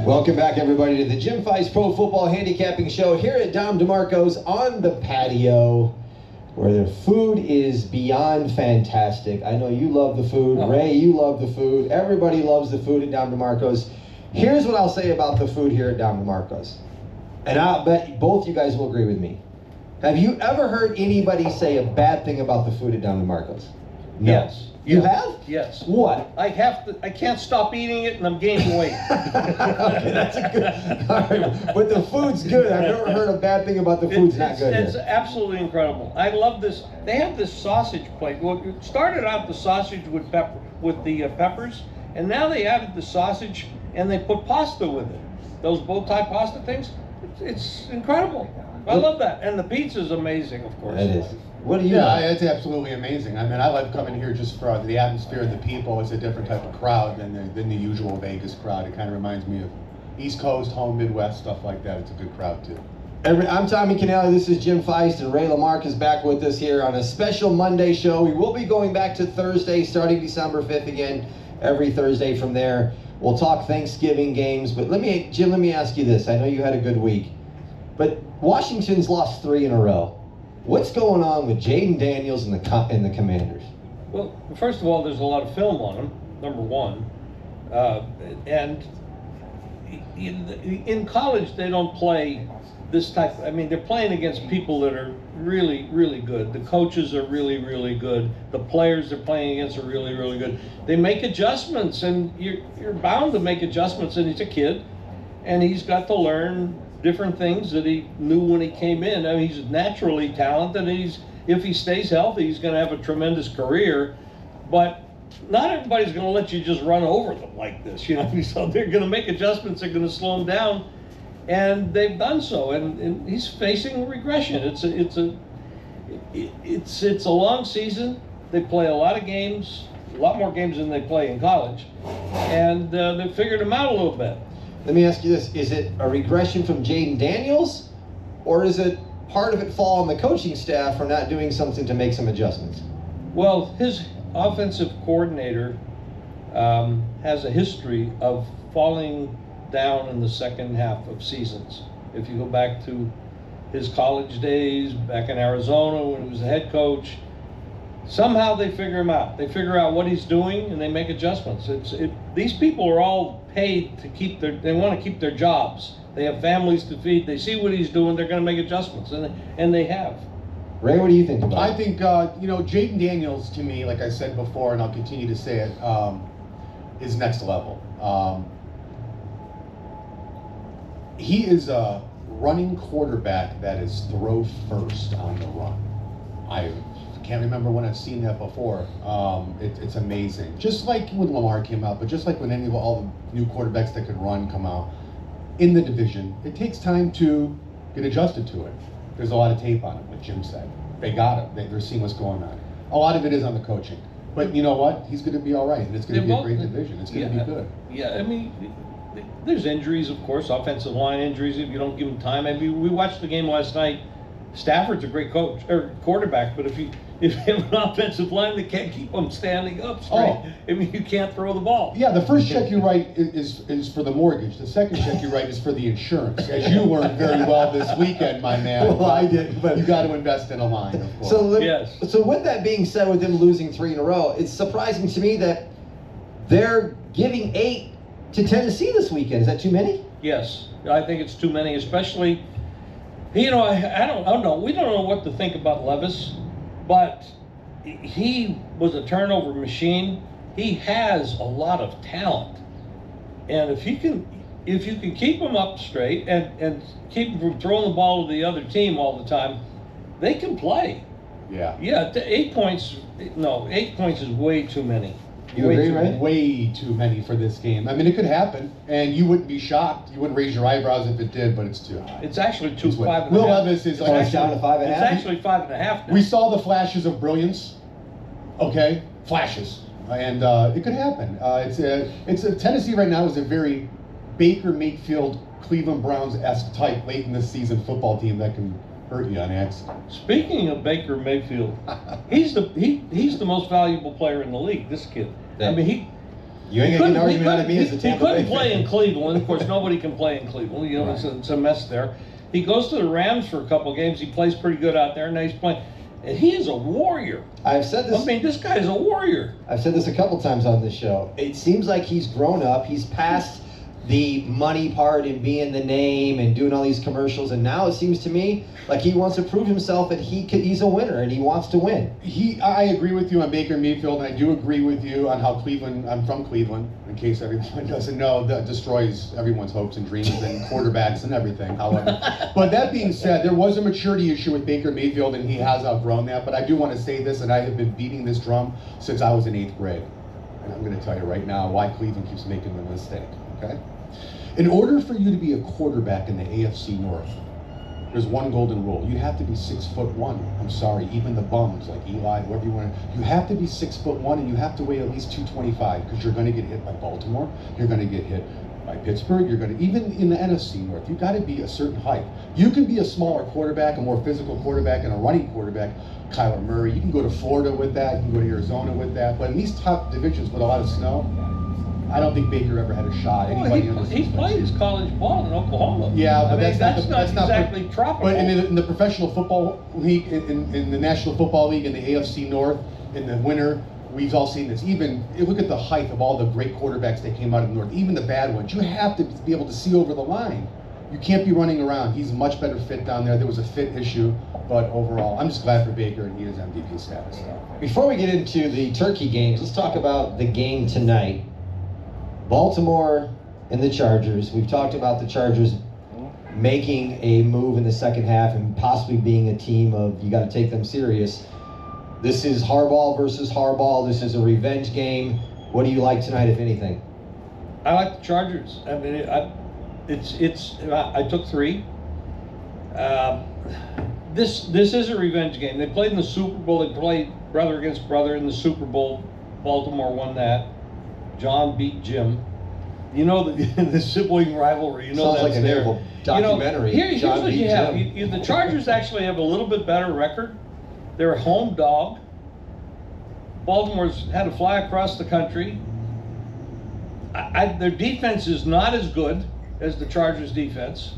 Welcome back, everybody, to the Jim Feist Pro Football Handicapping Show here at Dom DeMarco's on the patio, where the food is beyond fantastic. I know you love the food. Ray, you love the food. Everybody loves the food at Dom DeMarco's. Here's what I'll say about the food here at Dom DeMarco's, and I'll bet both you guys will agree with me. Have you ever heard anybody say a bad thing about the food at Dom DeMarco's? No. Yes. You have? Yes. What? I can't stop eating it, and I'm gaining weight. Okay, that's a good. All right, but the food's good. I've never heard a bad thing about the food's not good. It's absolutely incredible. I love this. They have this sausage plate. Well, it started out the sausage with the peppers, and now they added the sausage and they put pasta with it. Those bow tie pasta things. It's incredible. I love that, and the pizza's amazing, of course. It is. What do you? Yeah, it's absolutely amazing. I mean, I love coming here just for the atmosphere and the people. It's a different type of crowd than the usual Vegas crowd. It kind of reminds me of East Coast, home, Midwest, stuff like that. It's a good crowd too. I'm Tommy Canale. This is Jim Feist, and Ray LaMarca is back with us here on a special Monday show. We will be going back to Thursday, starting December 5th again. Every Thursday from there, we'll talk Thanksgiving games. But Jim, let me ask you this. I know you had a good week, but Washington's lost 3 in a row. What's going on with Jaden Daniels and the Commanders? Well, first of all, there's a lot of film on him, number one. And in college, they don't play this type. I mean, they're playing against people that are really, really good. The coaches are really, really good. The players they're playing against are really, really good. They make adjustments, and you're bound to make adjustments. And he's a kid, and he's got to learn different things that he knew when he came in. I mean, he's naturally talented, and if he stays healthy, he's going to have a tremendous career. But not everybody's going to let you just run over them like this, you know. So they're going to make adjustments. They're going to slow him down, and they've done so. And he's facing regression. It's a long season. They play a lot of games, a lot more games than they play in college, and they figured him out a little bit. Let me ask you this. Is it a regression from Jaden Daniels, or is it part of it fall on the coaching staff for not doing something to make some adjustments? Well, his offensive coordinator has a history of falling down in the second half of seasons. If you go back to his college days, back in Arizona when he was the head coach, somehow they figure him out. They figure out what he's doing, and they make adjustments. These people are all paid to they want to keep their jobs. They have families to feed. They see what he's doing. They're going to make adjustments, and they have. Ray, what do you think about it? I think, Jaden Daniels, to me, like I said before, and I'll continue to say it, is next level. He is a running quarterback that is throw first on the run. I can't remember when I've seen that before. It's amazing. Just like when Lamar came out, but just like when all the new quarterbacks that could run come out in the division, it takes time to get adjusted to it. There's a lot of tape on it, like Jim said. They got it. They're seeing what's going on. A lot of it is on the coaching. But you know what? He's going to be all right, and it's going to be a great division. It's going to be good. Yeah, I mean, there's injuries, of course, offensive line injuries if you don't give them time. I mean, we watched the game last night. Stafford's a great coach or quarterback, but if you have an offensive line that can't keep them standing up straight, I mean, you can't throw the ball. Yeah, the first check you write is for the mortgage. The second check you write is for the insurance, as you learned very well this weekend, my man. Well, I did, but you got to invest in a line, of course. So with that being said, with them losing 3 in a row, it's surprising to me that they're giving 8 to Tennessee this weekend. Is that too many? Yes, I think it's too many, especially. I don't know. We don't know what to think about Levis, but he was a turnover machine. He has a lot of talent, and if you can keep him up straight and keep him from throwing the ball to the other team all the time, they can play. Yeah. Yeah. 8 points. No, 8 points is way too many. You agree, right? Way too many for this game. I mean, it could happen, and you wouldn't be shocked. You wouldn't raise your eyebrows if it did, but it's too high. It's actually 5.5. Will Levis is down to 5.5. It's actually 5.5 now. We saw the flashes of brilliance. Okay, flashes, and it could happen. Tennessee right now is a very Baker Mayfield, Cleveland Browns-esque type late in the season football team that can hurt you on accident. Speaking of Baker Mayfield, he's the most valuable player in the league. This kid. I mean, You ain't getting an argument out of me as a Tampa Bay He couldn't play fan. in Cleveland. Of course, nobody can play in Cleveland. You know, Right. it's a mess there. He goes to the Rams for a couple of games. He plays pretty good out there. Now he's playing. And he is a warrior. I've said this. I mean, this guy is a warrior. I've said this a couple times on this show. It seems like he's grown up. He's past the money part and being the name and doing all these commercials, and now it seems to me like he wants to prove himself that he's a winner and he wants to win. I agree with you on Baker Mayfield, and I do agree with you on how Cleveland. I'm from Cleveland, in case everyone doesn't know. That destroys everyone's hopes and dreams and quarterbacks and everything. However, but that being said, there was a maturity issue with Baker Mayfield, and he has outgrown that. But I do want to say this, and I have been beating this drum since I was in 8th grade, and I'm going to tell you right now why Cleveland keeps making the mistake. Okay. In order for you to be a quarterback in the AFC North, there's one golden rule. You have to be 6'1". I'm sorry, even the bums like Eli, whoever you want. You have to be 6'1", and you have to weigh at least 225 because you're going to get hit by Baltimore. You're going to get hit by Pittsburgh. You're going to even in the NFC North. You got to be a certain height. You can be a smaller quarterback, a more physical quarterback, and a running quarterback. Kyler Murray. You can go to Florida with that. You can go to Arizona with that. But in these top divisions with a lot of snow, I don't think Baker ever had a shot. He played his college ball in Oklahoma. Yeah, but that's not exactly tropical. But in the professional football league, in the National Football League, in the AFC North, in the winter, we've all seen this. Even look at the height of all the great quarterbacks that came out of the North, even the bad ones. You have to be able to see over the line. You can't be running around. He's much better fit down there. There was a fit issue, but overall, I'm just glad for Baker, and he is MVP status. Before we get into the turkey games, let's talk about the game tonight. Baltimore and the Chargers. We've talked about the Chargers making a move in the second half and possibly being a team of, you got to take them serious. This is Harbaugh versus Harbaugh. This is a revenge game. What do you like tonight, if anything? I like the Chargers. I mean, I took 3. This is a revenge game. They played in the Super Bowl. They played brother against brother in the Super Bowl. Baltimore won that. John beat Jim. You know the sibling rivalry. You know Sounds like a there. terrible documentary. Here's John what beat you have. Jim. The Chargers actually have a little bit better record. They're a home dog. Baltimore's had to fly across the country. Their defense is not as good as the Chargers' defense.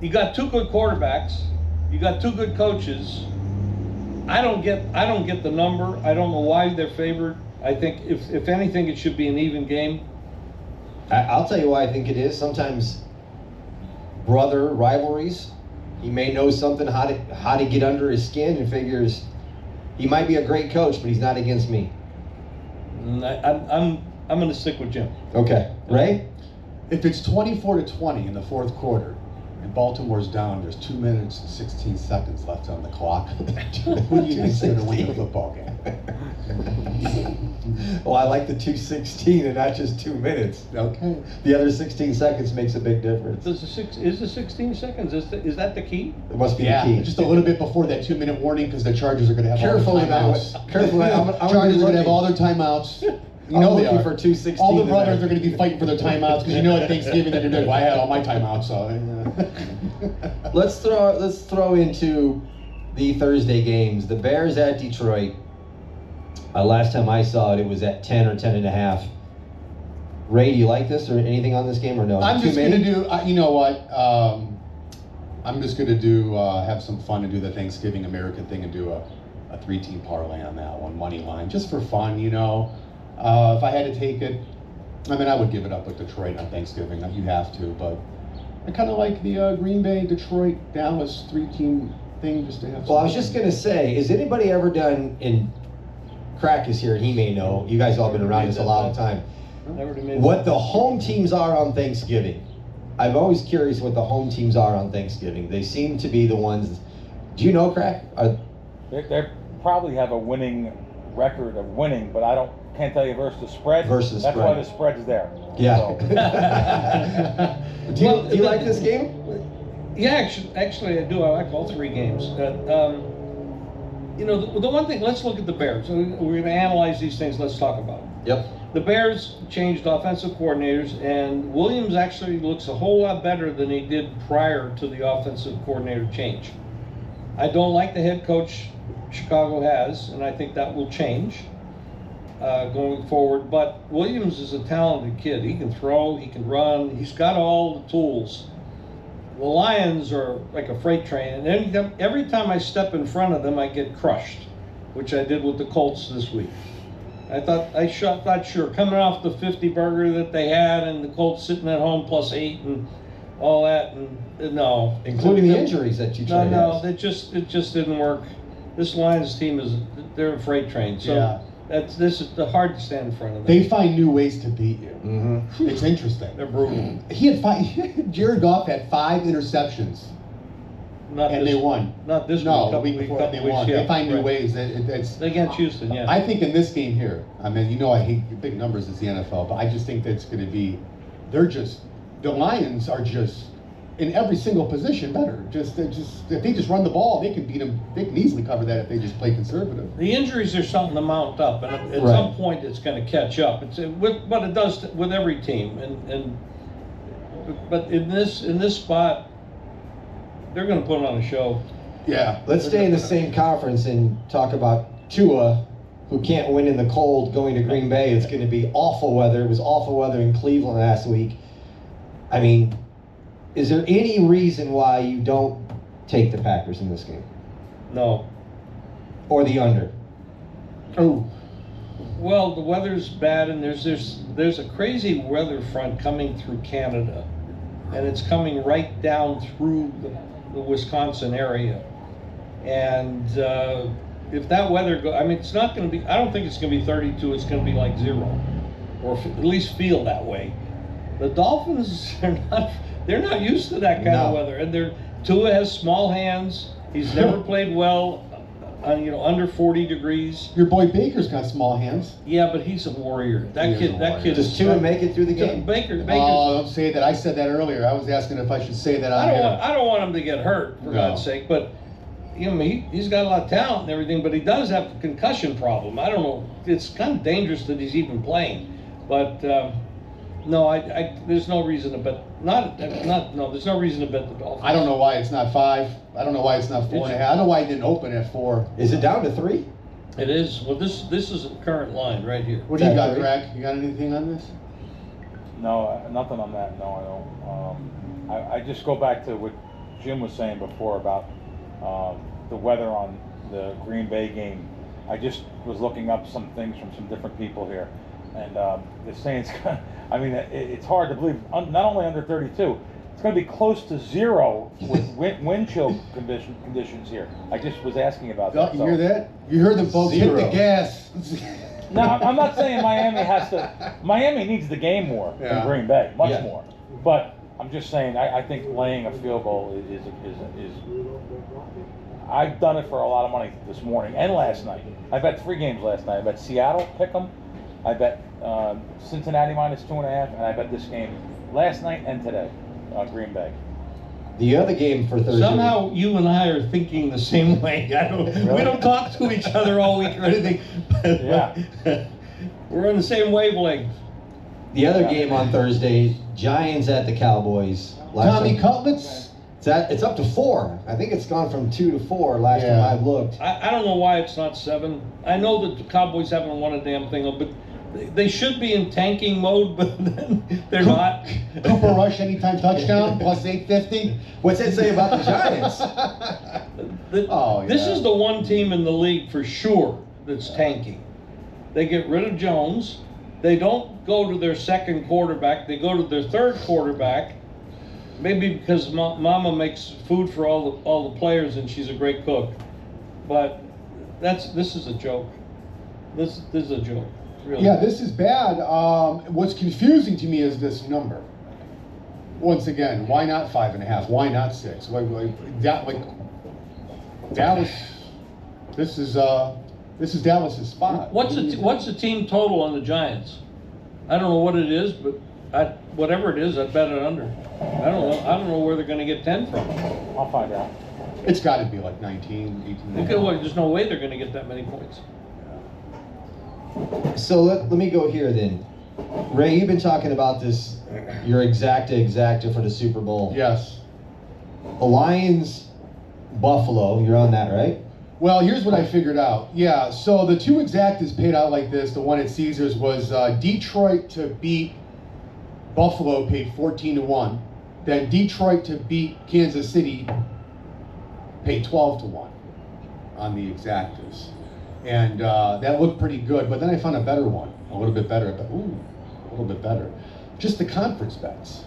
You got 2 good quarterbacks. You got 2 good coaches. I don't get the number. I don't know why they're favored. I think if anything, it should be an even game. I'll tell you why I think it is. Sometimes brother rivalries, he may know something, how to get under his skin, and figures he might be a great coach, but he's not against me. I'm going to stick with Jim. Okay, Ray? If it's 24-20 in the 4th quarter, and Baltimore's down, there's 2 minutes and 16 seconds left on the clock. Who do you think's going to win the football game? Well, I like the 2:16 and not just 2 minutes. Okay. The other 16 seconds makes a big difference. Is the 16 seconds? Is that the key? It must be the key. Just a little bit before that 2-minute warning, because the Chargers are going to have Careful all with their that. timeouts. Careful with that. I'm Chargers gonna are be going to have looking. all their timeouts. You I'm know they looking are. for 2:16 All the brothers tonight. are going to be fighting for their timeouts, because you know at Thanksgiving they're going to be like, well, I had all my timeouts, so. Let's throw into the Thursday games. The Bears at Detroit. Last time I saw it, it was at 10 or 10.5. Ray, do you like this or anything on this game or no? I'm Too just going to many? do, you know what? I'm just going to do, have some fun and do the Thanksgiving American thing and do a 3-team parlay on that one, money line, just for fun, you know. If I had to take it, I mean, I would give it up with Detroit on Thanksgiving. You have to, but I kind of like the Green Bay, Detroit, Dallas 3-team thing just to have some Well, I was fun. just going to say, has anybody ever done, and Crack is here and he may know, you guys all been around this a long time, what the home teams are on Thanksgiving. I'm always curious what the home teams are on Thanksgiving. They seem to be the ones, do you know, Crack? They probably have a winning record of winning, but can't tell you versus the spread. Versus That's spread. why the spread is there. Yeah. So. Do you like this game? Yeah, actually I do. I like all 3 games. You know, the one thing, let's look at the Bears. We're going to analyze these things. Let's talk about them. Yep. The Bears changed offensive coordinators, and Williams actually looks a whole lot better than he did prior to the offensive coordinator change. I don't like the head coach Chicago has, and I think that will change. going forward. But Williams is a talented kid. He can throw, he can run, he's got all the tools. The Lions are like a freight train, and every time I step in front of them, I get crushed, which I did with the Colts this week. Thought sure, coming off the 50 burger that they had, and the Colts sitting at home +8 and all that, and no. Including the injuries that you tried. No, it just didn't work. This Lions team they're a freight train, so Yeah. this is hard to stand in front of them. They find new ways to beat you. Mm-hmm. It's interesting. They're brutal. He had Jared Goff had 5 interceptions, and they won. Not this No, week. the week before they won. Yeah, They find new right. ways. It's Against Houston, yeah. I think in this game here, I mean, you know, I hate big numbers as the NFL, but I just think that's going to be. The Lions are just in every single position better. If they just run the ball, they can beat them. They can easily cover that if they just play conservative. The injuries are starting to mount up, and at Right. some point it's going to catch up. But it does with every team, but in this spot, they're going to put on a show. Yeah. Let's stay in the same conference and talk about Tua, who can't win in the cold, going to Green Bay. It's going to be awful weather. It was awful weather in Cleveland last week. I mean, is there any reason why you don't take the Packers in this game? No. Or the under? Oh. Well, the weather's bad, and there's a crazy weather front coming through Canada, and it's coming right down through the Wisconsin area. And if that weather it's not going to be. I don't think it's going to be 32. It's going to be like 0, or at least feel that way. The Dolphins are not. They're not used to that kind of weather, and Tua has small hands. He's never played well, under 40 degrees. Your boy Baker's got small hands. Yeah, but he's a warrior. That kid. Does Tua make it through the game? Baker's. Oh, don't say that. I said that earlier. I was asking if I should say that on I here. don't want him to get hurt, for God's sake. But he's got a lot of talent and everything. But he does have a concussion problem. I don't know. It's kind of dangerous that he's even playing. But no, there's no reason to bet. There's no reason to bet the Dolphins. I don't know why it's not 5. I don't know why it's not 4.5. I don't know why it didn't open at 4. Is it down to 3? It is. Well, this is a current line right here. What do you got, Exactly. Greg? You got anything on this? No, nothing on that. No, I don't. I just go back to what Jim was saying before about the weather on the Green Bay game. I just was looking up some things from some different people here, and they're saying it's hard to believe. Not only under 32, it's going to be close to 0 with wind chill conditions here. I just was asking about that. You hear that? You heard them folks. 0. Hit the gas. No, I'm not saying Miami needs the game more than Green Bay, much more. But I'm just saying, I think laying a field goal is. I've done it for a lot of money this morning and last night. I bet 3 games last night. I bet Seattle pick 'em. I bet Cincinnati -2.5, and I bet this game last night and today, Green Bay. The other game for Thursday. Somehow you and I are thinking the same way. We don't talk to each other all week or anything. Yeah. We're on the same wavelength. The other game on Thursday, Giants at the Cowboys. Tommy Cutlets. It's up to 4. I think it's gone from 2 to 4 last time I've looked. I don't know why it's not 7. I know that the Cowboys haven't won a damn thing, but they should be in tanking mode, but they're not. Cooper Rush anytime touchdown plus 850. What's that say about the Giants? This is the one team in the league for sure that's tanking. They get rid of Jones. They don't go to their second quarterback. They go to their third quarterback. Maybe because Mama makes food for all the players and she's a great cook. But this is a joke. This is a joke. Really. Yeah, this is bad. What's confusing to me is this number. Once again, why not 5.5? Why not 6? Dallas. This is Dallas's spot. What's the team total on the Giants? I don't know what it is, but whatever it is, I'd bet it under. I don't know where they're going to get 10 from. I'll find out. It's got to be like 19, 18. Okay, well, there's no way they're going to get that many points. So let me go here then. Ray, you've been talking about this, your exacta for the Super Bowl. Yes. The Lions, Buffalo, you're on that, right? Well, here's what I figured out. Yeah, so the two exactas paid out like this. The one at Caesars was Detroit to beat Buffalo paid 14-1. Then Detroit to beat Kansas City paid 12-1 on the exactas. And that looked pretty good. But then I found a better one, a little bit better. But, ooh, a little bit better. Just the conference bets.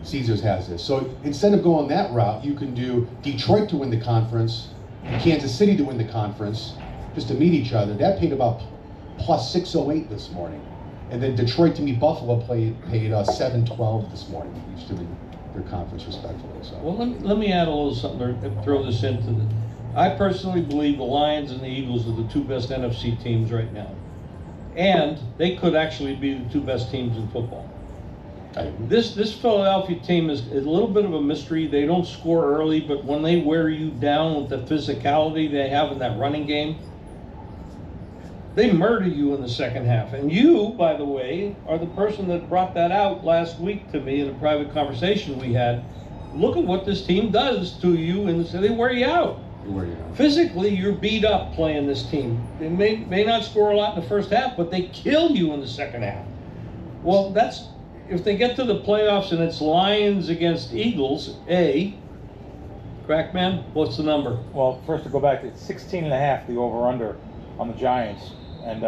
Caesars has this. So instead of going that route, you can do Detroit to win the conference and Kansas City to win the conference, just to meet each other. That paid about plus 608 this morning. And then Detroit to meet Buffalo paid 712 this morning, each to their conference respectively. So. Well, let me add a little something, or throw this into the. I personally believe the Lions and the Eagles are the two best NFC teams right now. And they could actually be the two best teams in football. This Philadelphia team is a little bit of a mystery. They don't score early, but when they wear you down with the physicality they have in that running game, they murder you in the second half. And you, by the way, are the person that brought that out last week to me in a private conversation we had. Look at what this team does to you, and they wear you out. Physically, you're beat up playing this team. They may not score a lot in the first half, but they kill you in the second half. Well, that's if they get to the playoffs and it's Lions against Eagles. Crackman, what's the number? Well, first to go back, it's 16.5 the over/under on the Giants, and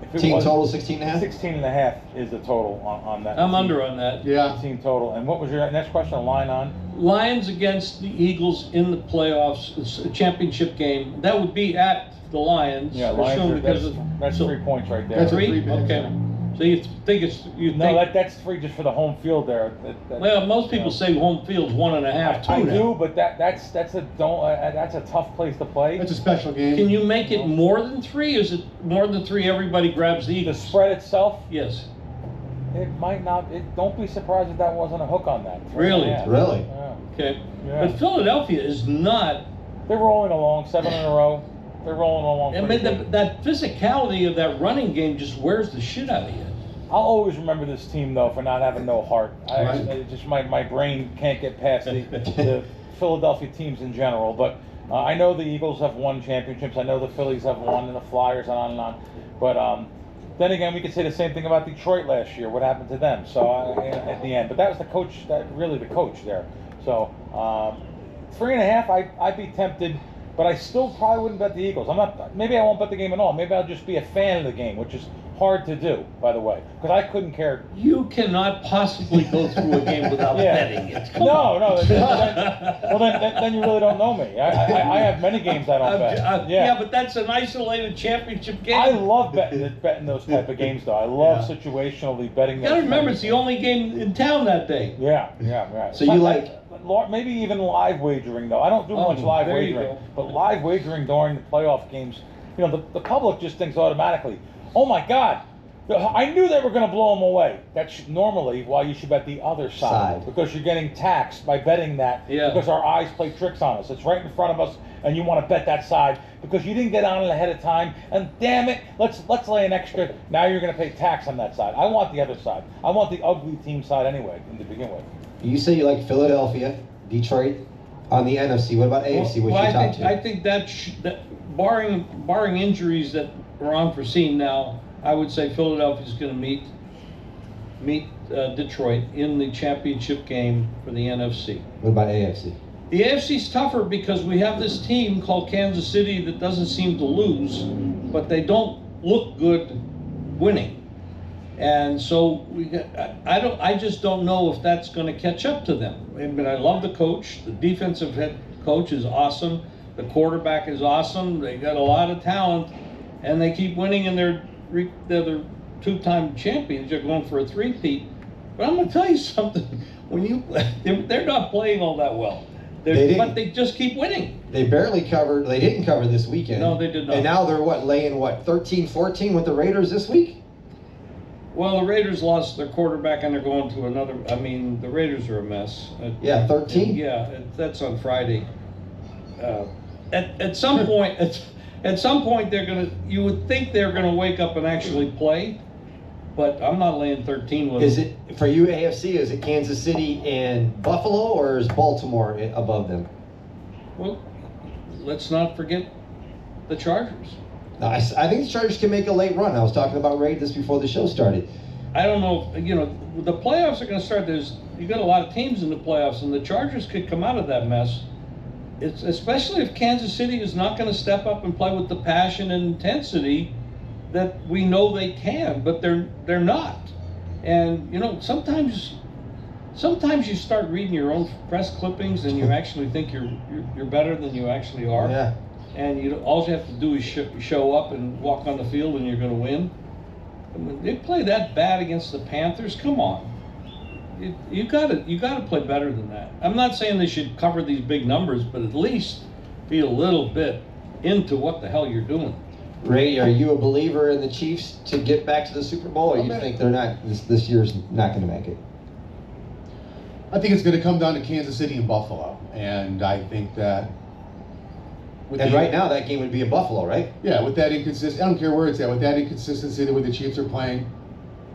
if it Team was total 16.5. 16.5 is the total on that. I'm under on that. Yeah. Team total. And what was your next question? A line on? Lions against the Eagles in the playoffs. It's a championship game. That would be at the Lions. Yeah, assume Lions. That's 3 points right there. That's a 3? 3 points, Okay. So you think it's that's 3 just for the home field there. Well, most people say home field's 1.5, 2 I now. do, but that's a tough place to play. That's a special game. Can you make it more than 3? Is it more than 3? Everybody grabs the The Eagles. spread itself, Yes. it might not. Don't be surprised if that wasn't a hook on that. Really? Really? Yeah. Okay. Yeah. But Philadelphia is not. They're rolling along 7 in a row. They're rolling along. I mean, pretty good. that physicality of that running game just wears the shit out of you. I'll always remember this team though for not having no heart. Right. It just my brain can't get past the Philadelphia teams in general. But I know the Eagles have won championships. I know the Phillies have won, and the Flyers, and on and on. But then again, we could say the same thing about Detroit last year. What happened to them? So at the end, but that was the coach. Really the coach there. So 3.5, I'd be tempted. But I still probably wouldn't bet the Eagles. Maybe I won't bet the game at all. Maybe I'll just be a fan of the game, which is hard to do, by the way, because I couldn't care. You cannot possibly go through a game without betting it. Come on. No. Then you really don't know me. I have many games I don't bet. Yeah, but that's an isolated championship game. I love betting those type of games, though. I love situationally betting. You gotta remember, it's the only game in town that day. Yeah, right. So you like. Maybe even live wagering, though. I don't do much live there you wagering, go. but live wagering during the playoff games, the public just thinks automatically, oh my God, I knew they were going to blow them away. That's normally why you should bet the other side. Because you're getting taxed by betting that, because our eyes play tricks on us. It's right in front of us, and you want to bet that side because you didn't get on it ahead of time, and damn it, let's lay an extra. Now you're going to pay tax on that side. I want the other side. I want the ugly team side anyway, to begin with. You say you like Philadelphia, Detroit on the NFC. What about AFC? What's your top two? I think that barring injuries that are unforeseen now, I would say Philadelphia's going to meet Detroit in the championship game for the NFC. What about AFC? The AFC's tougher because we have this team called Kansas City that doesn't seem to lose, but they don't look good winning. And so I just don't know if that's going to catch up to them. I mean, I love the coach. The defensive head coach is awesome. The quarterback is awesome. They got a lot of talent, and they keep winning. And they're 2-time champions. They're going for a 3-peat. But I'm going to tell you something. They're not playing all that well. But they just keep winning. They barely covered. They didn't cover this weekend. No, they did not. And now they're laying 13-14 with the Raiders this week? Well, the Raiders lost their quarterback, and they're going to another. I mean, the Raiders are a mess. 13. Yeah, that's on Friday. At some point, they're gonna. You would think they're gonna wake up and actually play, but I'm not laying 13 with them. Is it for you AFC? Is it Kansas City and Buffalo, or is Baltimore above them? Well, let's not forget the Chargers. No, I think the Chargers can make a late run. I was talking about Ray this before the show started. I don't know, the playoffs are going to start. You got a lot of teams in the playoffs, and the Chargers could come out of that mess. It's especially if Kansas City is not going to step up and play with the passion and intensity that we know they can, but they're not. And sometimes you start reading your own press clippings and you actually think you're better than you actually are. Yeah. And all you have to do is show up and walk on the field and you're going to win. I mean, they play that bad against the Panthers. Come on, you got to play better than that. I'm not saying they should cover these big numbers, but at least be a little bit into what the hell you're doing. Ray, are you a believer in the Chiefs to get back to the Super Bowl, or you think they're not? This year's not going to make it. I think it's going to come down to Kansas City and Buffalo, and I think that. Right now, that game would be in Buffalo, right? Yeah, with that inconsistency, I don't care where it's at. With that inconsistency, the way the Chiefs are playing,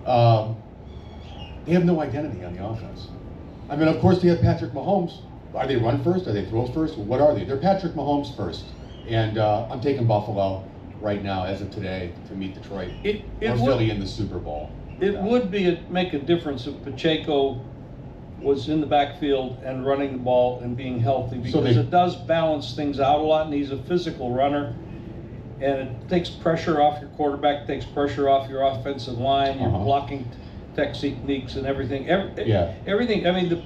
they have no identity on the offense. I mean, of course, they have Patrick Mahomes. Are they run first? Are they throw first? What are they? They're Patrick Mahomes first, and I'm taking Buffalo right now, as of today, to meet Detroit or Philly in the Super Bowl. It would make a difference if Pacheco was in the backfield and running the ball and being healthy, because it does balance things out a lot, and he's a physical runner, and it takes pressure off your quarterback, takes pressure off your offensive line, your blocking techniques and everything. Everything. I mean,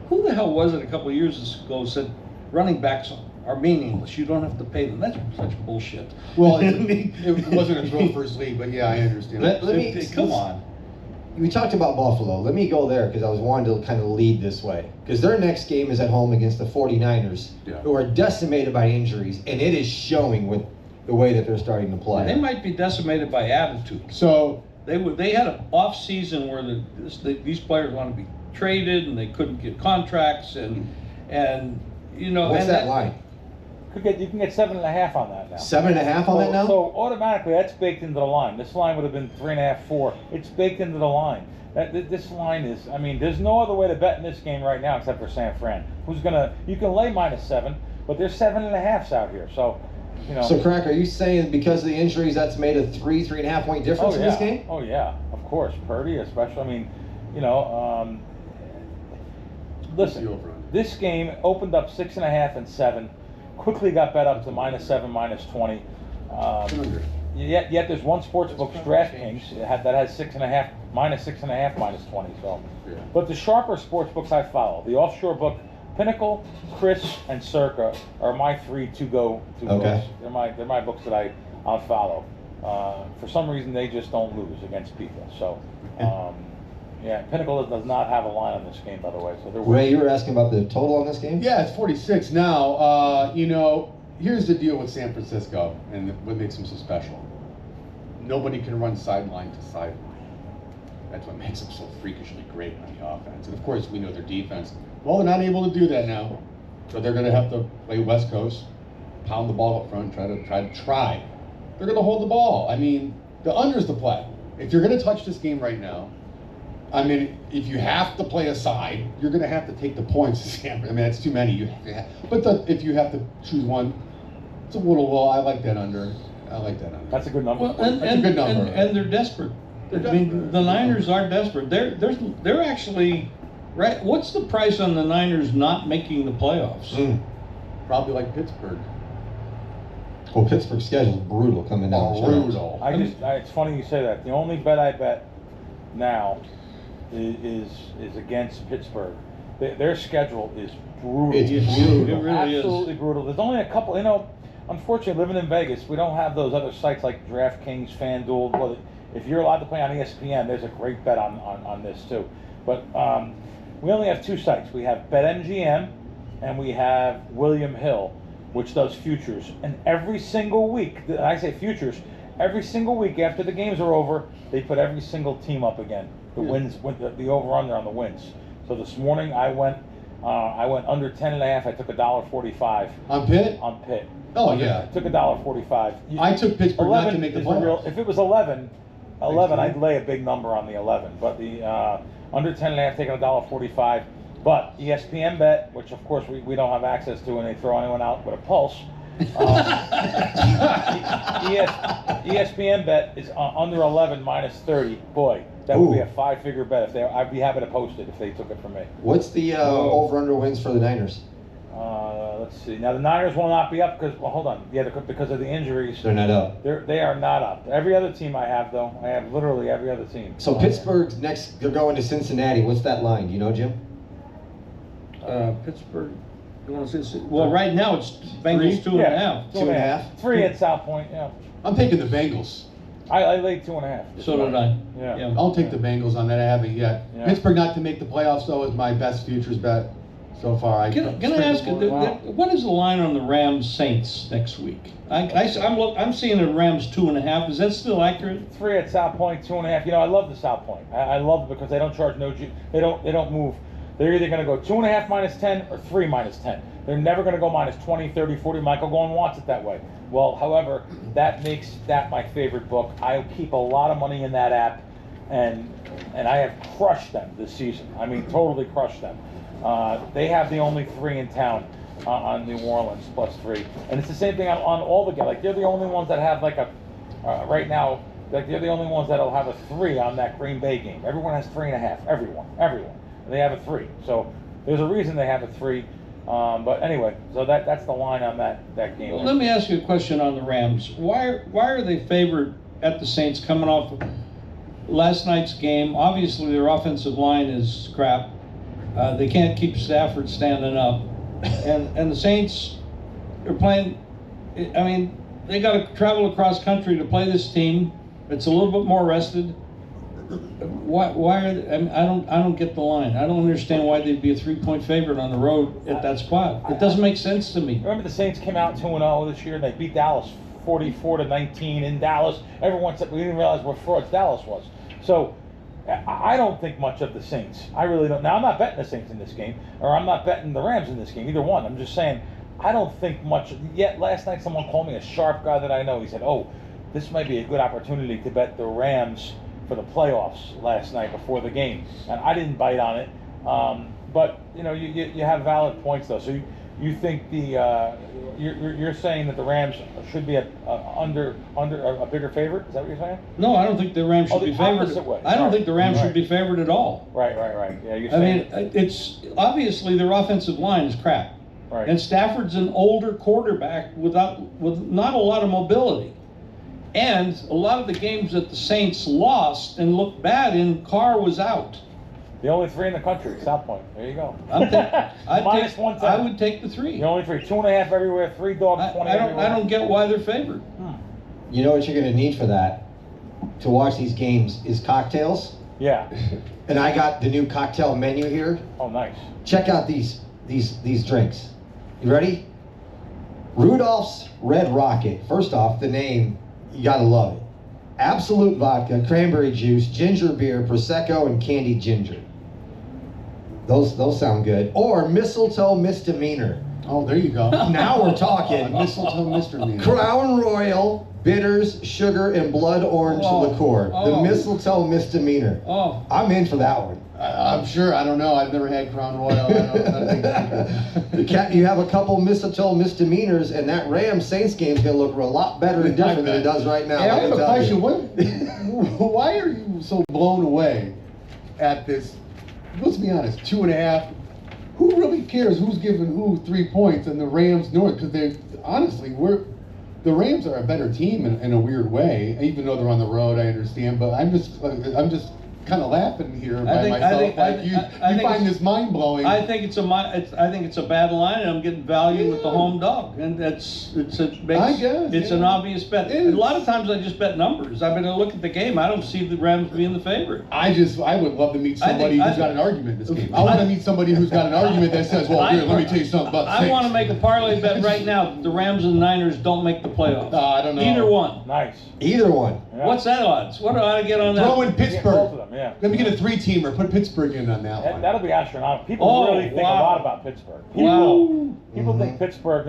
who the hell was it a couple of years ago said running backs are meaningless, you don't have to pay them? That's such bullshit. Well, it wasn't a throw first league, but yeah, I understand. Come on. We talked about Buffalo. Let me go there because I was wanting to kind of lead this way. Because their next game is at home against the 49ers, who are decimated by injuries, and it is showing with the way that they're starting to play. They might be decimated by attitude. So they had an off season where these players want to be traded and they couldn't get contracts and what's that line? You can get 7.5 on that now. 7.5 on that now? So automatically, that's baked into the line. This line would have been 3.5, 4. It's baked into the line. This line is. I mean, there's no other way to bet in this game right now except for San Fran. You can lay -7, but there's 7.5s out here. So, So, Crack, are you saying because of the injuries, that's made a 3.5 point difference in this game? Oh yeah, of course. Purdy, especially. I mean, listen. This game opened up 6.5 and 7. Quickly got bet up to -7, -20. Yet there's one sportsbook, DraftKings, that has 6.5, -6.5, -20. So, but the sharper sportsbooks I follow, the offshore book, Pinnacle, Chris, and Circa are my 3 to-go books. They're my books that I'll follow. For some reason, they just don't lose against people. So. Pinnacle does not have a line on this game, by the way. So Ray, you were asking about the total on this game? Yeah, it's 46 now. Here's the deal with San Francisco and what makes them so special. Nobody can run sideline to sideline. That's what makes them so freakishly great on the offense. And of course, we know their defense. Well, they're not able to do that now, so they're going to have to play West Coast, pound the ball up front, try. They're going to hold the ball. I mean, the under's the play. If you're going to touch this game right now, I mean, if you have to play a side, you're going to have to take the points. I mean, that's too many. If you have to choose one, it's a little low. I like that under. That's a good number. Well, That's a good number. And they're desperate. I mean, the Niners are desperate. They're actually right. What's the price on the Niners not making the playoffs? Probably like Pittsburgh. Well, Pittsburgh's schedule is brutal coming down. Brutal. It's funny you say that. The only bet I bet now is against Pittsburgh. Their schedule is brutal. It's brutal. It really Absolutely brutal. There's only a couple. Unfortunately, living in Vegas, we don't have those other sites like DraftKings, FanDuel. Well, if you're allowed to play on ESPN, there's a great bet on this too. But we only have 2 sites. We have BetMGM and we have William Hill, which does futures. And every single week, I say futures, every single week after the games are over, they put every single team up again. The wins, the over/under on the wins. So this morning I went under 10.5. I took $1.45 on Pitt. On Pitt. Oh yeah. I took $1.45. I took Pittsburgh not to make the playoffs. If it was 11, I'd lay a big number on the 11. But the under 10.5, taking $1.45. But ESPN bet, which of course we don't have access to, and they throw anyone out with a pulse. ESPN bet is under 11 minus 30. Boy, that would be a 5-figure bet. I'd be happy to post it if they took it from me. What's the over/under wins for the Niners? Let's see. Now the Niners will not be up because hold on. Yeah, because of the injuries. They're not up. They are not up. Every other team I have though. I have literally every other team. So Pittsburgh's next. They're going to Cincinnati. What's that line? Do you know, Jim? Pittsburgh. Well, right now it's Bengals 2.5. 2.5. 3 at South Point. Yeah. I'm taking the Bengals. I laid 2.5. So did I. Yeah. I'll take the Bengals on that. I haven't yet. Yeah. Pittsburgh not to make the playoffs though is my best futures bet so far. Can I ask you, what is the line on the Rams Saints next week? I'm seeing the Rams 2.5. Is that still accurate? 3 at South Point, 2.5. You know, I love the South Point. I love it because they don't charge they don't move. They're either going to go 2.5 minus 10 or 3 minus 10. They're never going to go minus 20, 30, 40. Michael Golan wants it that way. Well, however, that makes that my favorite book. I keep a lot of money in that app, and I have crushed them this season. I mean, totally crushed them. They have the only 3 in town on New Orleans plus 3, and it's the same thing on all the guys. Like they're the only ones that have like a right now. Like they're the only ones that'll have a 3 on that Green Bay game. Everyone has 3.5. Everyone. They have a 3. So there's a reason they have a 3. But anyway, so that's the line on that game. Well, let me ask you a question on the Rams. Why are they favored at the Saints coming off of last night's game? Obviously, their offensive line is crap. They can't keep Stafford standing up, and the Saints are playing. I mean, they got to travel across country to play this team. It's a little bit more rested. Why are they, I don't get the line. I don't understand why they'd be a 3-point favorite on the road at that spot. It doesn't make sense to me. Remember the Saints came out 2-0 this year and they beat Dallas 44-19 in Dallas. Everyone said we didn't realize what frauds Dallas was. So I don't think much of the Saints. I really don't. Now I'm not betting the Saints in this game, or I'm not betting the Rams in this game. Either one. I'm just saying I don't think much. Yet last night someone called me a sharp guy that I know. He said, "Oh, this might be a good opportunity to bet the Rams for the playoffs last night before the game," and I didn't bite on it. But you know, you have valid points though. So you think you're saying that the Rams should be under a bigger favorite? Is that what you're saying? No, I don't think the Rams should be favored. I don't think the Rams should be favored at all. Right. Yeah, you're saying. I mean, it's obviously their offensive line is crap, right. And Stafford's an older quarterback with not a lot of mobility. And a lot of the games that the Saints lost and looked bad in, Carr was out. The only 3 in the country, South Point. There you go. Minus 110. I would take the 3. The only 3, 2.5 everywhere, 3 dogs, 20 everywhere. I don't get why they're favored. You know what you're going to need for that, to watch these games, is cocktails. Yeah. And I got the new cocktail menu here. Oh, nice. Check out these drinks. You ready? Rudolph's Red Rocket. First off, the name. You gotta love it. Absolute vodka, cranberry juice, ginger beer, prosecco, and candied ginger. Those sound good. Or mistletoe misdemeanor. Oh, there you go. Now we're talking. Mistletoe misdemeanor. Crown Royal, bitters, sugar, and blood orange liqueur. The mistletoe misdemeanor. Oh, I'm in for that one. I'm sure. I don't know. I've never had Crown Royal. You have a couple mistletoe misdemeanors, and that Rams Saints game is going to look a lot better and different than it does right now. Hey, I have a question. Why are you so blown away at this? Let's be honest. 2.5. Who really cares who's giving who 3 points in the Rams North? Because the Rams are a better team in a weird way. Even though they're on the road, I understand. But I'm just kind of laughing here by myself. You find this mind blowing. I think it's a bad line, and I'm getting value with the home dog, and it's an obvious bet. A lot of times I just bet numbers. I mean, I look at the game. I don't see the Rams being the favorite. I would love to meet somebody who's got an argument in this game. I want to meet somebody who's got an argument that says, "Well, here, let me tell you something about." I want to make a parlay bet right now. The Rams and Niners don't make the playoffs. I don't know. Either one. Nice. Either one. Yeah. What's that odds? What do I get on that? Throw in Pittsburgh. Both of them, yeah. Let me get a 3-teamer. Put Pittsburgh in on that one. That'll be astronomical. People really think a lot about Pittsburgh. People think Pittsburgh,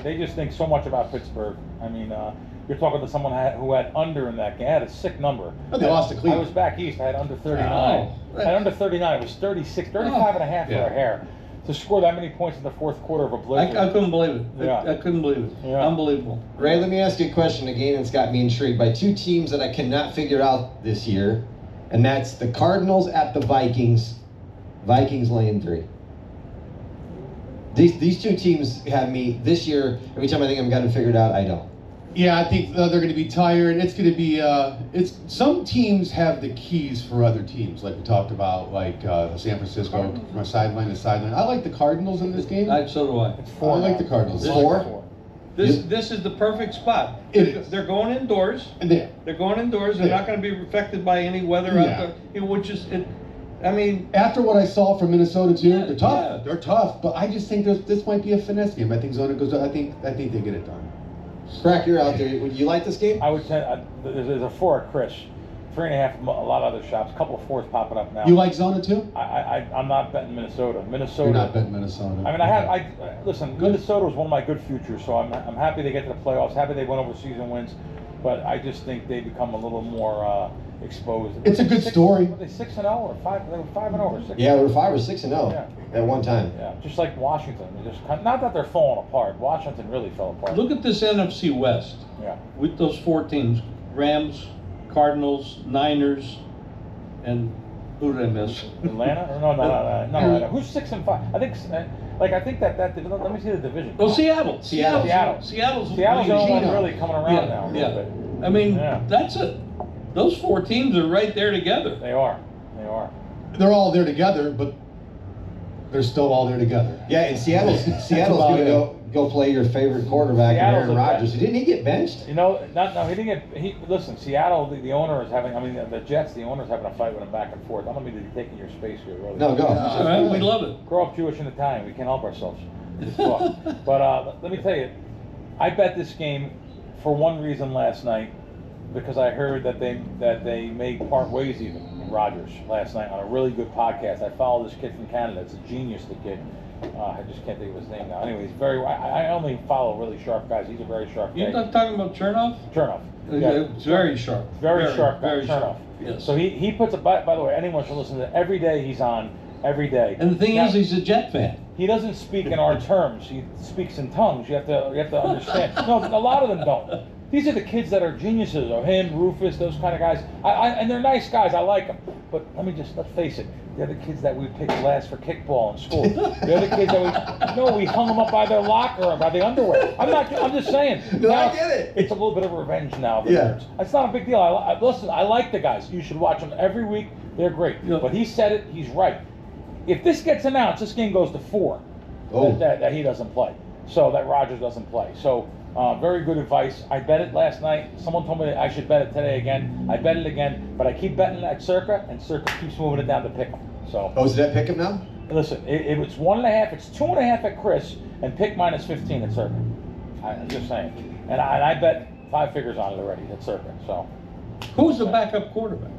they just think so much about Pittsburgh. I mean, you're talking to someone who had under in that game. I had a sick number. Oh, they lost to Cleveland. I was back east. I had under 39. I had under 39. It was 36, 35 and a half for a hair. to score that many points in the fourth quarter of a blizzard. I couldn't believe it. Yeah. I couldn't believe it. Yeah. Unbelievable. Ray, let me ask you a question again. It's got me intrigued by two teams that I cannot figure out this year, and that's the Cardinals at the Vikings. Vikings laying 3. These two teams have me this year. Every time I think I'm got it figured out, I don't. Yeah, I think they're going to be tired. It's going to be. Some teams have the keys for other teams, like we talked about, like San Francisco from sideline to sideline. I like the Cardinals in this game. So do I. It's I 4. like the Cardinals. This- 4? This is the perfect spot. It is. They're going indoors. And they- They're going indoors. They're Yeah. not going to be affected by any weather Yeah. out there. Which is, I mean, After what I saw from Minnesota too, Yeah, they're tough. yeah. They're tough, but I just think this might be a finesse game. I think Zona goes. I think they get it done. Crack, you're out there. Would you like this game? I would say there's a 4 at Chris, 3.5 a lot of other shops, a couple of 4s popping up now. You like Zona too? I'm not betting Minnesota. You're not betting Minnesota. I mean, listen. Minnesota was one of my good futures, so I'm happy they get to the playoffs. Happy they went over season wins, but I just think they become a little more exposed. It's a good story. Were they 6-0 or 5? They were 5-0 or 6. Yeah, we're 5 or 6-0 Yeah. at one time. Yeah, just like Washington. They just not that they're falling apart. Washington really fell apart. look at this NFC West Yeah. with those 4 teams: Rams, Cardinals, Niners, and who did I miss? Atlanta? No. Who's 6 and 5? I think. I think that. Let me see the division. Oh, Seattle. Seattle. Seattle's the only one Gino. really coming around now. A little bit. I mean, Yeah. that's it. Those 4 teams are right there together. They are. They're all there together, but they're still all there together. Yeah, and Seattle's about going to go play your favorite quarterback, Seattle's Aaron a Rodgers. bet. Didn't he get benched? You know, he didn't get. Listen, Seattle. The owner is having. I mean, the Jets. The owner's having a fight with him back and forth. I don't mean to be taking your space here, really. No, go. All right, we love it. Grow up Jewish and Italian. We can't help ourselves. Just talk. But let me tell you, I bet this game for one reason last night, because I heard that they may part ways even. Rodgers last night on a really good podcast. I follow this kid from Canada. It's a genius, the kid. I just can't think of his name now. Anyway, he's very. I only follow really sharp guys. He's a very sharp guy. You're not talking about Chernoff? Chernoff. It's very sharp. Very sharp guy, Very sharp. Chernoff. Yes. So he puts a. By the way, anyone should listen to it. Every day he's on. Every day. And the thing Now, is, he's a Jet fan. he doesn't speak in our terms. He speaks in tongues. You have to understand. No, a lot of them don't. These are the kids that are geniuses. Or him, Rufus, those kind of guys. And they're nice guys. I like them. But let's face it. They're the kids that we picked last for kickball in school. They're the kids that we hung them up by their locker or by the underwear. I'm just saying. No, Now, I get it. It's a little bit of revenge now. Yeah. It's not a big deal. Listen, I like the guys. You should watch them every week. They're great. Yeah. But he said it. He's right. If this gets announced, this game goes to 4. Oh. That he doesn't play. So that Rodgers doesn't play. So very good advice. I bet it last night. Someone told me that I should bet it today again. I bet it again, but I keep betting at Circa, and Circa keeps moving it down to pick 'em. So Oh, is that pick him now? listen, it's 1.5. It's 2.5 at Chris, and pick -15 at Circa. I'm just saying. And I bet 5 figures on it already at Circa. So Who's the backup quarterback?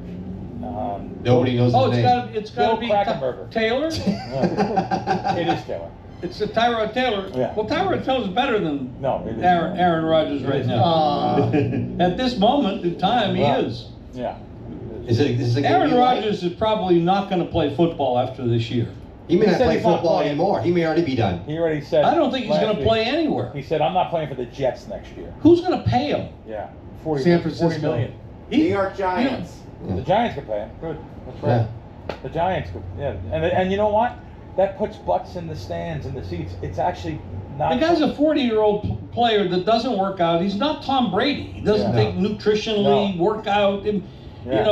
Nobody knows Oh, his name. it's got to Bill be Krackomberger. Taylor. it is Taylor. It's a Tyrod Taylor. Yeah. Well, Tyrod Taylor's better than No, it is. Aaron Rodgers right now. At this moment in time, he Right. is. Yeah. Is this a game Aaron you like? Rodgers is probably not going to play football after this year. He may He not said play he's not football playing. anymore. He may already be done. He already said. I don't think he's last going to week, play anywhere. He said, I'm not playing for the Jets next year. Who's going to pay him? Yeah. 40 San Francisco. 40 million. New York Giants. The Giants could pay him. Good. That's right. The Giants could. Yeah. And you know what? That puts butts in the stands and the seats. It's actually not. The guy's a 40-year-old player that doesn't work out. He's not Tom Brady. He doesn't Yeah. take nutritionally, work out. And, Yeah.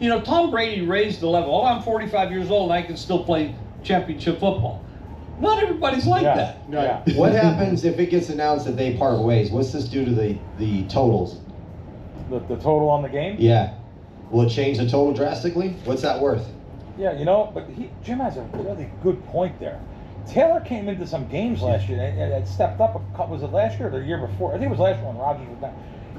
You know, Tom Brady raised the level. Oh, I'm 45 years old and I can still play championship football. Not everybody's like Yeah. that. Yeah. What happens if it gets announced that they part ways? What's this do to the totals? The total on the game? Yeah. Will it change the total drastically? What's that worth? Yeah, you know, but Jim has a really good point there. Taylor came into some games last year and stepped up. Was it last year or the year before? I think it was last year when Rodgers was down.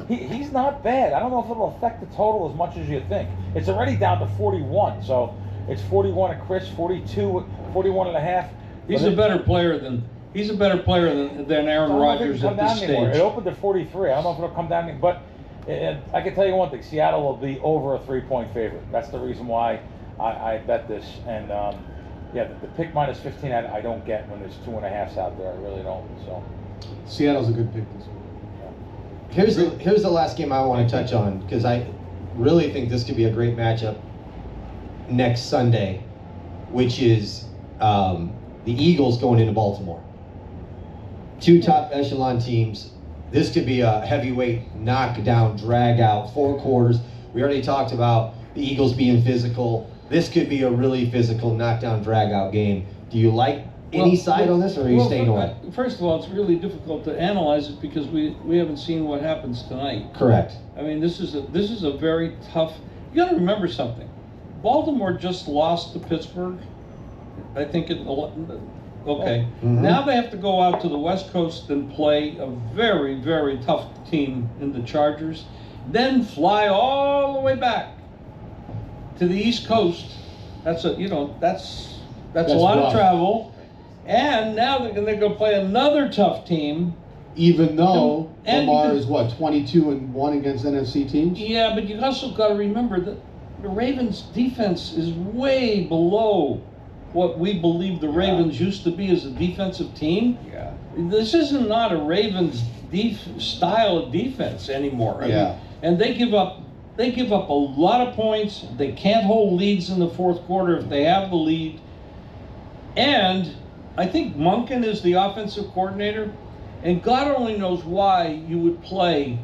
He's not bad. I don't know if it'll affect the total as much as you think. It's already down to 41, so it's 41 at Chris, 42, 41 and a half. He's a better player than Aaron Rodgers at this stage. It opened at 43. I don't know if it'll come down, but I can tell you one thing: Seattle will be over a 3-point favorite. That's the reason why I bet this. And yeah, the pick minus 15 I don't get when there's 2.5s out there. I really don't. So Seattle's a good pick this week. Here's the last game I want to touch on, because I really think this could be a great matchup next Sunday, which is the Eagles going into Baltimore. Two top echelon teams. This could be a heavyweight knockdown, drag out, 4 quarters. We already talked about the Eagles being physical. This could be a really physical knockdown, drag out game. Do you like any side on this, or are you staying away? First of all, it's really difficult to analyze it because we haven't seen what happens tonight. Correct. I mean, this is a very tough. You got to remember something. Baltimore just lost to Pittsburgh. I think okay. Mm-hmm. Now they have to go out to the West Coast and play a very, very tough team in the Chargers, then fly all the way back to the East Coast. That's a that's a lot rough. of travel, and now they're going to play another tough team. Even though And Lamar you is what, 22-1 against NFC teams? Yeah, but you also got to remember that the Ravens' defense is way below what we believe the Ravens used to be as a defensive team. Yeah. This isn't not a Ravens style of defense anymore. I Yeah. mean, and they give up a lot of points. They can't hold leads in the fourth quarter if they have the lead. And I think Monken is the offensive coordinator, and God only knows why you would play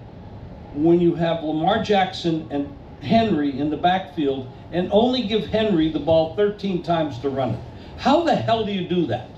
when you have Lamar Jackson and Henry in the backfield and only give Henry the ball 13 times to run it. How the hell do you do that?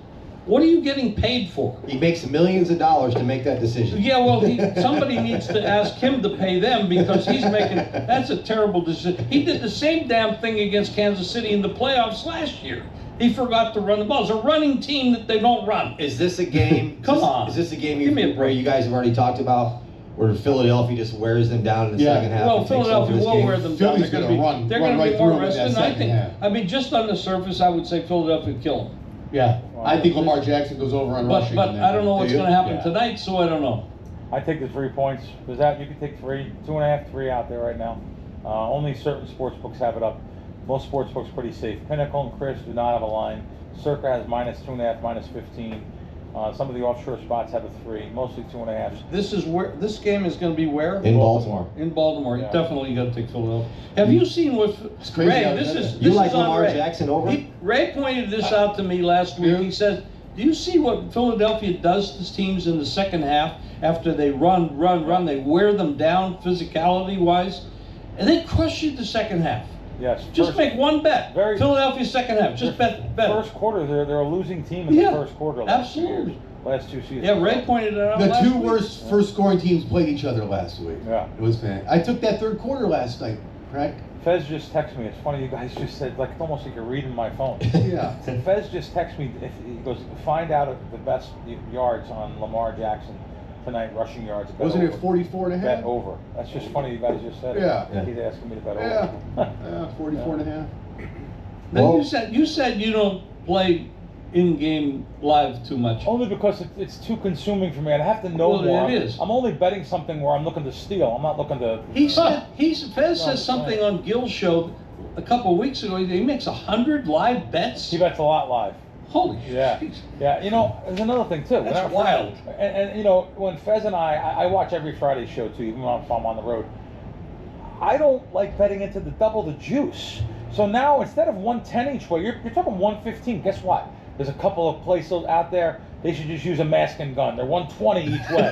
What are you getting paid for? He makes millions of dollars to make that decision. Yeah, well, somebody needs to ask him to pay them because he's making, that's a terrible decision. He did the same damn thing against Kansas City in the playoffs last year. He forgot to run the ball. It's a running team that they don't run. Is this a game? Come on. Is this a game Give me a where break. you guys have already talked about, where Philadelphia just wears them down in the Yeah. second half? Well, and takes over Philadelphia this will game? wear them down. Philly's They're gonna going to run be right more through 'em in rested. that And I second think, half. I mean, just on the surface, I would say Philadelphia would kill them. Yeah. I think Lamar Jackson goes over on But rushing. in that I don't know game. what's Do you? going to happen Yeah. tonight, so I don't know. I take the 3 points. Does that you can take 3, 2.5, 3 out there right now. Only certain sports books have it up. Most sports books pretty safe. Pinnacle and Chris do not have a line. Circa has -2.5, -15. Some of the offshore spots have a 3, mostly 2.5. This is where this game is going to be where? In Baltimore. In Baltimore. Yeah. You definitely got to take Philadelphia. Have you seen what It's crazy Ray? how This that is is. this You is like on Lamar Ray. Jackson over? Ray pointed this out to me last week. Yeah. He said, "Do you see what Philadelphia does to teams in the second half after they run? They wear them down physicality wise, and they crush you the second half. Yes. Just make one bet. Philadelphia second half. Just bet. First quarter, they're a losing team in Yeah, the first quarter. Last 2 absolutely. years, last 2 seasons. Yeah, Ray pointed it out. The last two week. worst first scoring teams played each other last week. Yeah. It was fantastic. I took that third quarter last night, Craig. Fez just texted me. It's funny you guys just said, like, it's almost like you're reading my phone. Yeah. Fez just texted me. He goes, find out the best yards on Lamar Jackson tonight, rushing yards. Bet Wasn't over. it 44.5? Bet over. That's just funny you guys just said it. Yeah. Yeah. He's asking me to bet Yeah. over. 44.5. Then Well- you said you don't play in-game live too much. Only because it's too consuming for me. I have to know Well, more. it is. I'm only betting something where I'm looking to steal. I'm not looking to. He said Fez No, says something on Gill's show a couple of weeks ago. He makes 100 live bets. He bets a lot live. Holy Yeah, jeez. yeah. You know, there's another thing too. That's Whenever- wild. And you know, when Fez and I watch every Friday show too, even if I'm on the road. I don't like betting into the double the juice. So now instead of 110 each way, you're talking 115. Guess what? There's a couple of places out there. They should just use a mask and gun. They're 120 each way.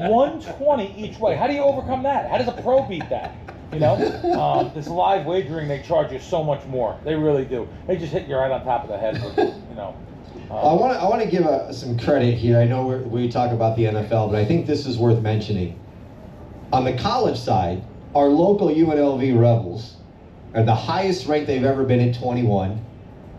120 each way. How do you overcome that? How does a pro beat that? You know, this live wagering, they charge you so much more. They really do. They just hit you right on top of the head. With, you know. I want to give some credit here. I know we talk about the NFL, but I think this is worth mentioning. On the college side, our local UNLV Rebels are the highest ranked they've ever been at 21.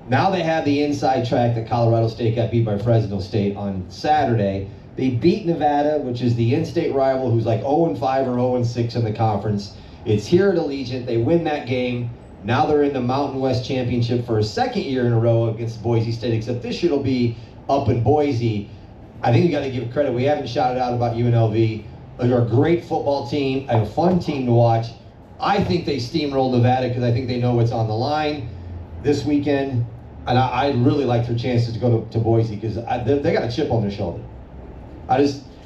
Now they have the inside track that Colorado State got beat by Fresno State on Saturday. They beat Nevada, which is the in-state rival, who's like 0-5 or 0-6 in the conference. It's here at Allegiant. They win that game. Now they're in the Mountain West Championship for a second year in a row against Boise State, except this year it'll be up in Boise. I think we got to give credit. We haven't shouted out about UNLV. They're a great football team, a fun team to watch. I think they steamroll Nevada because I think they know what's on the line this weekend. And I really like their chances to go to Boise because they got a chip on their shoulder.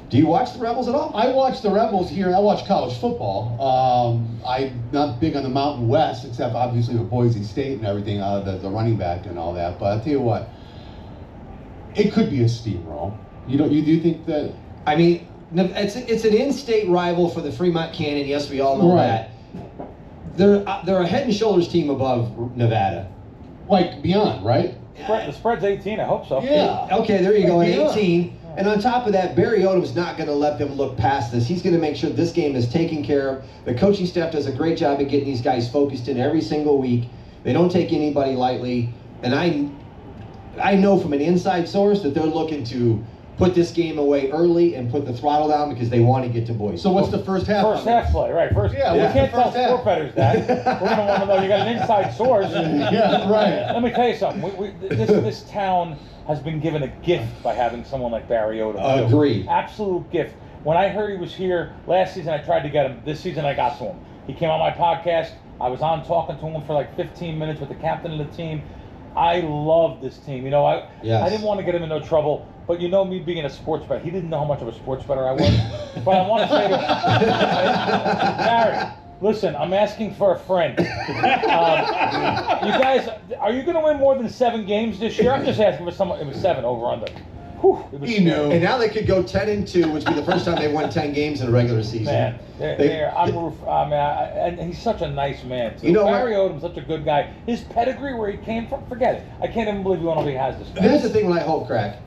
Do you watch the Rebels at all? I watch the Rebels here. I watch college football. I'm not big on the Mountain West, except obviously with Boise State and everything, the running back and all that. But I'll tell you what, it could be a steamroll. Do you think that? I mean, it's an in-state rival for the Fremont Cannon. Yes, we all know that. They're a head and shoulders team above Nevada. Like beyond, right? The spread's 18. I hope so. Yeah. Okay, there you go. At Yeah. 18. And on top of that, Barry Odom's not going to let them look past this. He's going to make sure this game is taken care of. The coaching staff does a great job of getting these guys focused in every single week. They don't take anybody lightly. And I know from an inside source that they're looking to put this game away early and put the throttle down because they want to get to Boise. So what's the first half? First half play, right? Yeah, we what's can't the tell first half? sport bettors that. We're going to want to know. You got an inside source. Yeah, right. Let me tell you something. This town has been given a gift by having someone like Barry Odom. Agreed. Absolute gift. When I heard he was here last season, I tried to get him. This season, I got to him. He came on my podcast. I was on talking to him for like 15 minutes with the captain of the team. I love this team. You know, I didn't want to get him in no trouble, but you know me being a sports bettor, he didn't know how much of a sports bettor I was. But I want to say to him, Barry, listen, I'm asking for a friend. You guys, are you going to win more than 7 games this year? I'm just asking for someone. It was 7 over under. Whew, it was He knew. And now they could go 10-2, which would be the first time they won 10 games in a regular season. Man, and he's such a nice man too. You know Barry Odom's such a good guy. His pedigree, where he came from, forget it. I can't even believe UNLV has this guy. Here's the thing when I hope, Crack.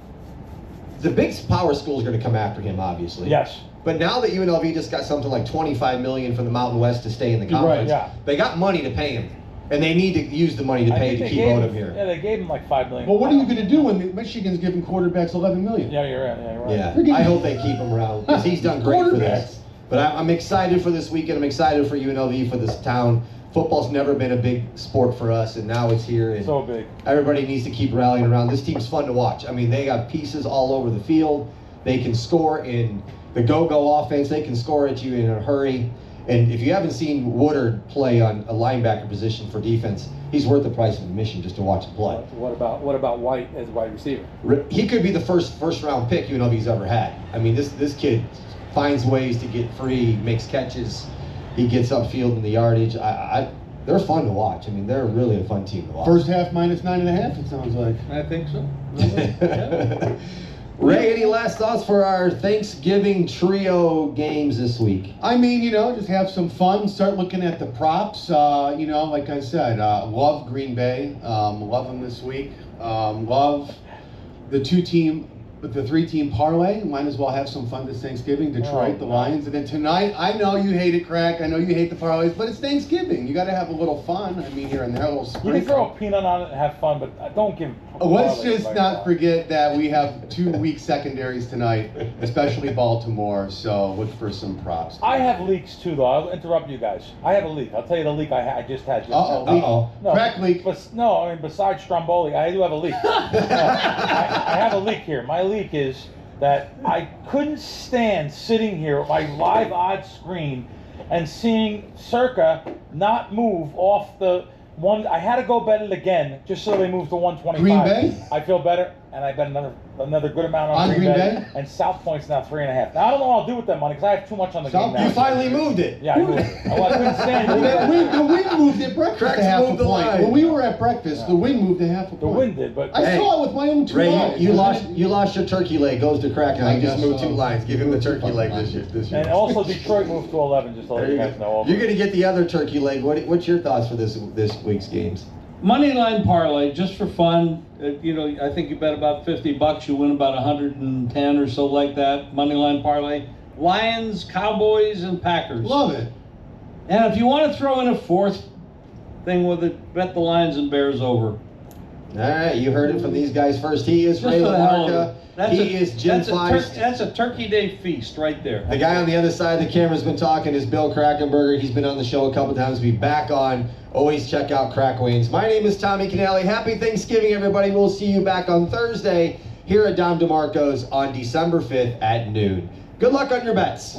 The big power school is going to come after him, obviously. Yes. But now that UNLV just got something like $25 million from the Mountain West to stay in the conference, they got money to pay him. And they need to use the money to pay to keep Odom here. Yeah, they gave him like $5 million. Well, what are you going to do when Michigan's giving quarterbacks $11 million? Yeah, you're right. Yeah, I hope they keep him around because he's done great for this. But I'm excited for this weekend. I'm excited for UNLV, for this town. Football's never been a big sport for us, and now it's here. And so big. Everybody needs to keep rallying around. This team's fun to watch. I mean, they got pieces all over the field. They can score in the go-go offense. They can score at you in a hurry. And if you haven't seen Woodard play on a linebacker position for defense, he's worth the price of admission just to watch him play. What about White as wide receiver? He could be the first round pick UNLV's ever had. I mean, this kid finds ways to get free, makes catches, he gets upfield in the yardage. They're fun to watch. I mean, they're really a fun team to watch. First half minus 9.5. It sounds like. I think so. Ray, any last thoughts for our Thanksgiving trio games this week? I mean, just have some fun. Start looking at the props. Like I said, love Green Bay. Love them this week. Love the 3-team parlay. Might as well have some fun this Thanksgiving. Detroit, the Lions. And then tonight, I know you hate it, Crack. I know you hate the parlays, but it's Thanksgiving. You got to have a little fun. I mean, here and there, a little sprinkle. You can throw a peanut on it and have fun, but don't give. Let's just not forget that we have 2 weak secondaries tonight, especially Baltimore. So look for some props. I have leaks too, though. I'll interrupt you guys. I have a leak. I'll tell you the leak I just had. Uh-oh. No, Crack leak. Besides Stromboli, I do have a leak. I have a leak here. My leak is that I couldn't stand sitting here with my live odds screen and seeing Circa not move off the one. I had to go bet it again just so they moved to 125. Green Bay? I feel better, and I bet another good amount on Green Bay. And South Point's now 3.5. Now I don't know what I'll do with that money because I have too much on the game now. You finally moved it. Yeah, I moved it. I couldn't stand it. The wind moved at breakfast Cracks to half a moved the point. line. When we were at breakfast, the wind moved to half a point. The wind did, but I saw it with my own 2 Ray, eyes. you lost your turkey leg. Goes to Crack, and I I just guess moved so. 2 lines. Give him the turkey leg this year. And also Detroit moved to 11, just to let you guys know. You're going to get the other turkey leg. What's your thoughts for this week's games? Moneyline parlay, just for fun. I think you bet about $50, you win about 110 or so like that. Moneyline parlay. Lions, Cowboys, and Packers. Love it. And if you want to throw in a fourth thing with it, bet the Lions and Bears over. All right, you heard it from these guys first. He is Just Ray for the hell of LaMarca. it. He is Jim Feist. That's a Turkey Day feast right there. The guy on the other side of the camera's been talking is Bill Krackomberger. He's been on the show a couple times. Be back on. Always check out Crack Wayne's. My name is Tommy Canale. Happy Thanksgiving, everybody. We'll see you back on Thursday here at Dom DeMarco's on December 5th at noon. Good luck on your bets.